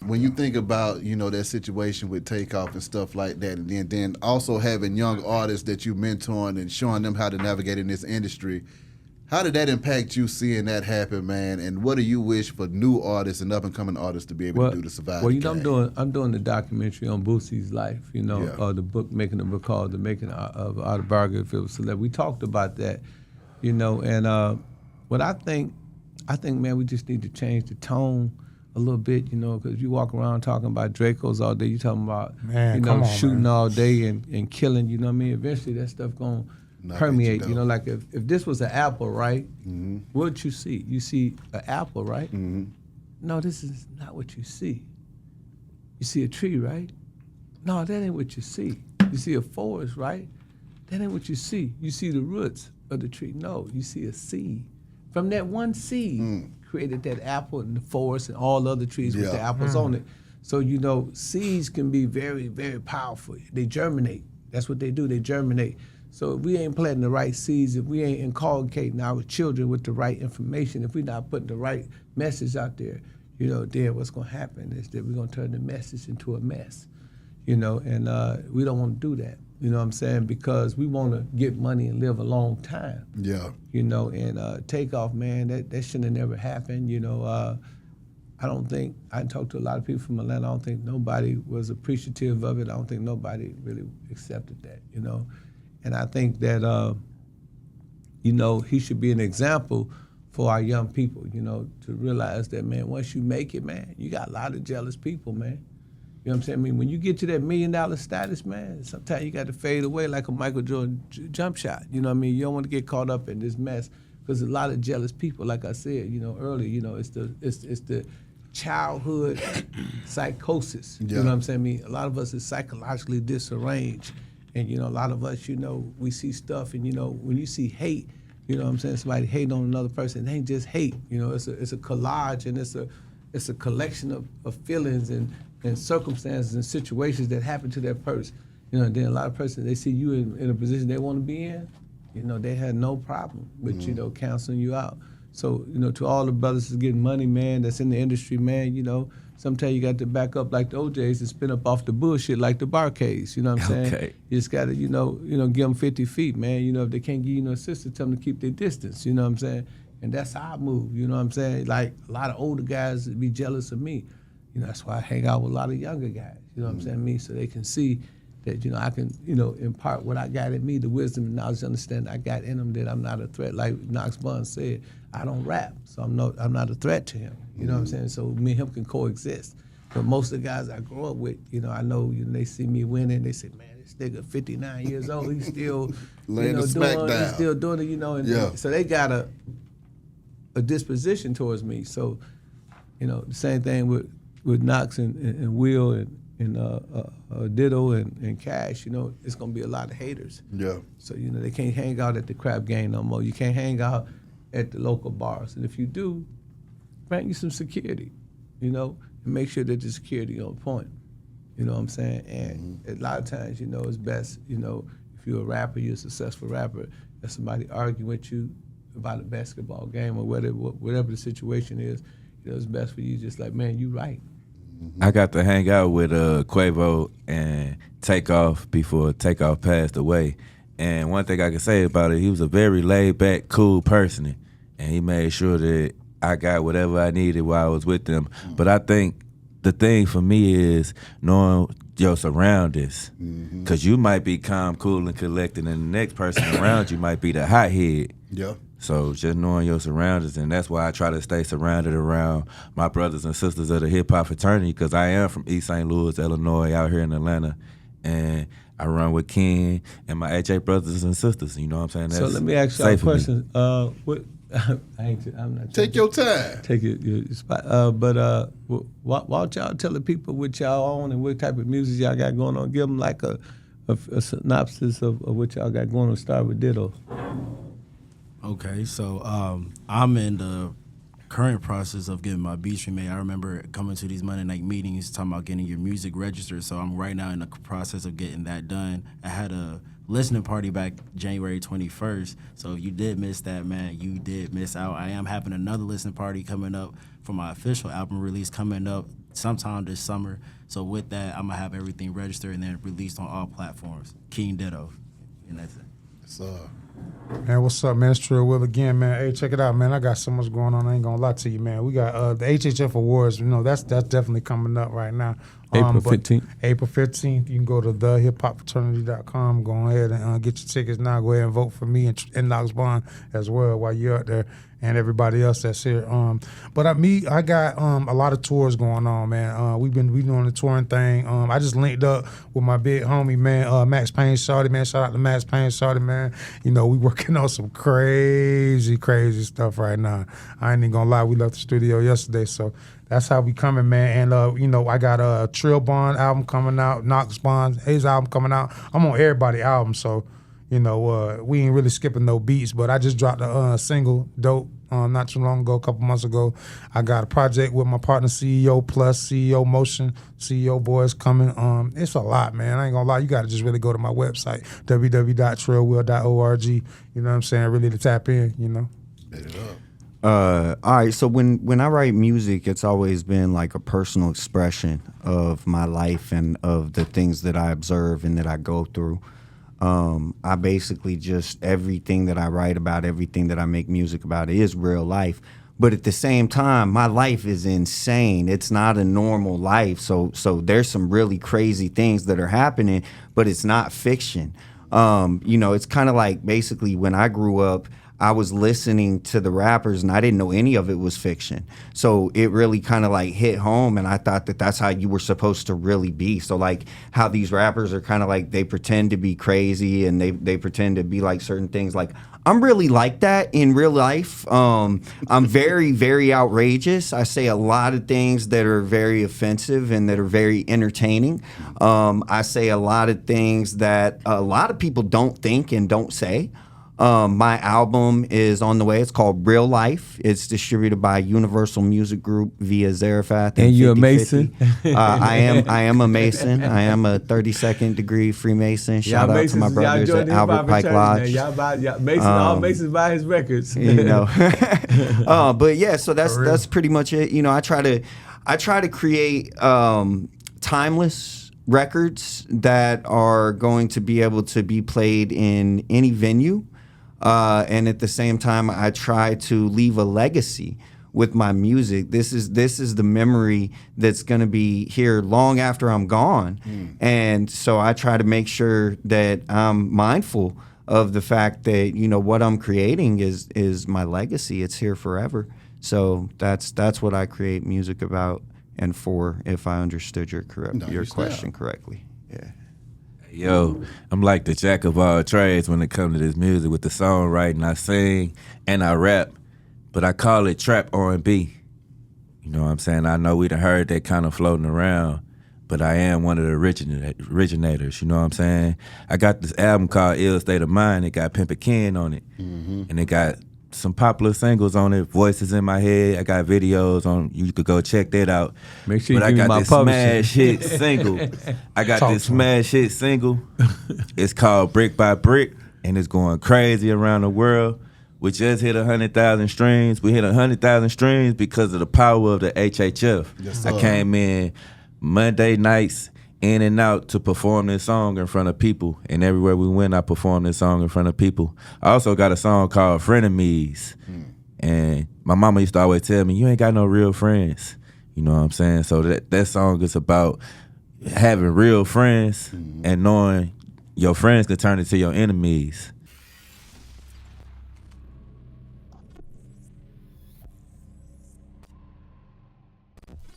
when you think about, that situation with Takeoff and stuff like that, and then also having young artists that you mentoring and showing them how to navigate in this industry, how did that impact you seeing that happen, man? And what do you wish for new artists and up and coming artists to be able to do to survive? Well, the game? I'm doing the documentary on Boosie's life, Yeah. or the book, making the book called The Making of Autobiography of a Celebrity. We talked about that, and what I think, man, we just need to change the tone a little bit, because you walk around talking about Dracos all day, you talking about, Man, come on, shooting man. all day and killing, you know what I mean? Eventually that stuff gonna permeate, like if this was an apple, right? Mm-hmm. What you see? You see an apple, right? Mm-hmm. No, this is not what you see. You see a tree, right? No, that ain't what you see. You see a forest, right? That ain't what you see. You see the roots of the tree. No, you see a seed. From that one seed, created that apple and the forest and all the other trees with the apples on it. So, seeds can be very, very powerful. They germinate. That's what they do. They germinate. So if we ain't planting the right seeds, if we ain't inculcating our children with the right information, if we're not putting the right message out there, then what's going to happen is that we're going to turn the message into a mess, and we don't want to do that. You know what I'm saying? Because we want to get money and live a long time. Yeah. And Takeoff, man, that shouldn't have never happened. I don't think, I talked to a lot of people from Atlanta, I don't think nobody was appreciative of it. I don't think nobody really accepted that, And I think that, he should be an example for our young people, to realize that, man, once you make it, man, you got a lot of jealous people, man. You know what I'm saying? I mean, when you get to that $1 million status, man, sometimes you got to fade away like a Michael Jordan jump shot. You know what I mean? You don't want to get caught up in this mess because a lot of jealous people, like I said, earlier, it's the childhood psychosis. Yeah. You know what I'm saying? I mean, a lot of us is psychologically disarranged. And, a lot of us, we see stuff and, when you see hate, you know what I'm saying? Somebody hating on another person, it ain't just hate. It's a collage and it's a collection of feelings and circumstances and situations that happen to that person. And then a lot of persons, they see you in a position they want to be in, they had no problem with, counseling you out. So, to all the brothers that's getting money, man, that's in the industry, man, sometimes you got to back up like the OJs and spin up off the bullshit like the Barcades, you know what I'm saying? Okay. You just got to, give them 50 feet, man. If they can't give you no assistance, tell them to keep their distance, you know what I'm saying? And that's how I move, you know what I'm saying? Like, a lot of older guys be jealous of me. That's why I hang out with a lot of younger guys, you know what I'm saying? Me, so they can see that, I can, impart what I got in me, the wisdom and knowledge, understanding I got in them, that I'm not a threat. Like Knox Bun said, I don't rap, so I'm not a threat to him. You know what I'm saying? So me and him can coexist. But most of the guys I grew up with, I know, they see me winning, they say, man, this nigga 59 years old, he's still Laying the smack down. He's still doing it, and so they got a disposition towards me. So, the same thing with Knox and Will and Ditto and Cash, it's gonna be a lot of haters. Yeah. So, they can't hang out at the crap game no more. You can't hang out at the local bars. And if you do, grant you some security, and make sure that the security on point. You know what I'm saying? And a lot of times, it's best, if you're a rapper, you're a successful rapper, and somebody argue with you about a basketball game or whatever the situation is, it's best for you just like, man, you right. I got to hang out with Quavo and Takeoff before Takeoff passed away. And one thing I can say about it, he was a very laid-back, cool person. And he made sure that I got whatever I needed while I was with them. But I think the thing for me is knowing your surroundings. Because you might be calm, cool, and collected, and the next person around you might be the hothead. Yeah. So just knowing your surroundings, and that's why I try to stay surrounded around my brothers and sisters of the hip-hop fraternity, because I am from East St. Louis, Illinois, out here in Atlanta. And I run with Ken and my HA brothers and sisters. You know what I'm saying? That's so let me ask you a question. I'm not Take your time. Take your spot. But why don't y'all tell the people what y'all own and what type of music y'all got going on? Give them like a synopsis of what y'all got going on. Start with Ditto. Okay, so I'm in the current process of getting my beats remade. I remember coming to these Monday night meetings talking about getting your music registered, so I'm right now in the process of getting that done. I had a listening party back January 21st, so if you did miss that, man, you did miss out. I am having another listening party coming up for my official album release coming up sometime this summer. So with that, I'm gonna have everything registered and then released on all platforms. King Ditto, and that's it. So, Man, what's up, man? It's Trill Will again, man. Hey, check it out, man. I got so much going on. I ain't gonna lie to you, man. We got the HHF Awards. You know, that's definitely coming up right now. April but 15th. April 15th. You can go to thehiphopfraternity.com. Go ahead and get your tickets now. Go ahead and vote for me and Knox Bond as well while you're out there, and everybody else that's here. But I got a lot of tours going on, man. We doing the touring thing. I just linked up with my big homie, man, Max Payne Shawty, man. Shout out to Max Payne Shawty, man. You know, we working on some crazy stuff right now. I ain't even gonna lie, we left the studio yesterday, so that's how we coming, man. And you know, I got a Trill Bond album coming out, Knox Bond, his album coming out. I'm on everybody's album, so you know, we ain't really skipping no beats. But I just dropped a single, Dope, not too long ago, a couple months ago. I got a project with my partner CEO Plus, CEO Motion, CEO Boys coming. It's a lot, man. I ain't gonna lie, you gotta just really go to my website, www.trillwill.org. You know what I'm saying? Really to tap in, you know. hit it up. All right, so when I write music, it's always been like a personal expression of my life and of the things that I observe and that I go through. I basically just, everything that I write about, everything that I make music about is real life. But at the same time, my life is insane. It's not a normal life. So there's some really crazy things that are happening, but it's not fiction. You know, it's kind of like basically when I grew up, I was listening to the rappers and I didn't know any of it was fiction. So it really kind of like hit home, and I thought that that's how you were supposed to really be. So like how these rappers are kind of like, they pretend to be crazy and they pretend to be like certain things. Like I'm really like that in real life. I'm very, very outrageous. I say a lot of things that are very offensive and that are very entertaining. I say a lot of things that a lot of people don't think and don't say. My album is on the way. It's called Real Life. It's distributed by Universal Music Group via Zarephath. And you're a Mason? I am a Mason. I am a 32nd degree Freemason. Shout out to my brothers at Albert Pike Lodge. All Masons buy his records. You know, but yeah. So that's pretty much it. You know, I try to create timeless records that are going to be able to be played in any venue. And at the same time, I try to leave a legacy with my music. This is the memory that's going to be here long after I'm gone. And so I try to make sure that I'm mindful of the fact that, you know, what I'm creating is my legacy. It's here forever. So that's what I create music about and for, if I understood your question correctly. Yeah. Yo, I'm like the jack of all trades when it comes to this music. With the songwriting, I sing and I rap, but I call it trap R&B. You know what I'm saying? I know we done heard that kind of floating around, but I am one of the originators. You know what I'm saying? I got this album called Ill State of Mind. It got Pimpin on it, and it got some popular singles on it, Voices in My Head. I got videos on, you could go check that out. Make sure you but give me my smash hit single. I got this smash hit single. It's called Brick by Brick, and it's going crazy around the world. We just hit 100,000 streams. We hit 100,000 streams because of the power of the HHF. Yes, I came in Monday nights, in and out, to perform this song in front of people. And everywhere we went, I performed this song in front of people. I also got a song called Frenemies. And my mama used to always tell me, you ain't got no real friends. You know what I'm saying? So that song is about having real friends and knowing your friends can turn into your enemies.